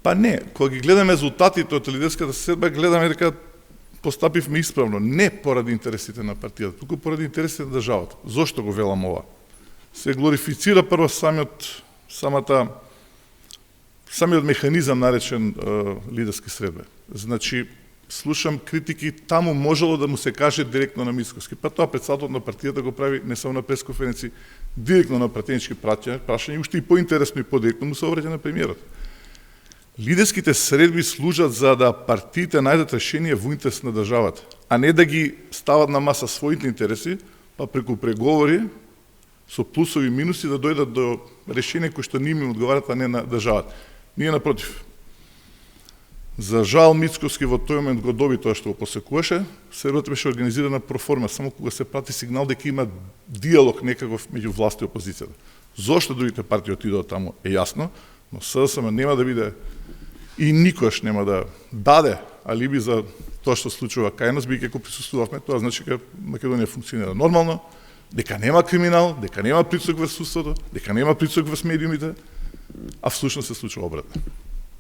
Па не, кога ги гледаме резултатите од лидерската средба, гледаме дека постапивме исправно, не поради интересите на партијата, туку поради интересите на државата. Зошто го велам ова? Се глорифицира прво самиот механизам наречен лидерски средба. Значи, слушам критики, таму можело да му се каже директно на Мицковски. Па тоа председателот на партијата го прави не само на пресконференци, директно на пратенички прашања, уште и поинтересно и подиректно му се обраќа на премиерот. Лидерските средби служат за да партиите најдат решение во интерес на државата, а не да ги стават на маса своите интереси, па преку преговори со плусови и минуси да дојдат до решение кои што ними одговарат, а не на државата. Ние напротив. За жал Мицковски во тој момент го доби тоа што го посекуваше, средбата беше организирана проформа, само кога се прати сигнал дека има диалог некаков меѓу власт и опозицијата. Зошто другите партии отидоа таму е јасно, но СДСМ нема да биде и никош нема да даде алиби за тоа што случува кај нас, бидејќи ако присуствувавме, тоа значи дека Македонија функционира нормално, дека нема криминал, дека нема притисок врз судството, дека нема притисок врз медиумите, а всушност се случува обратно.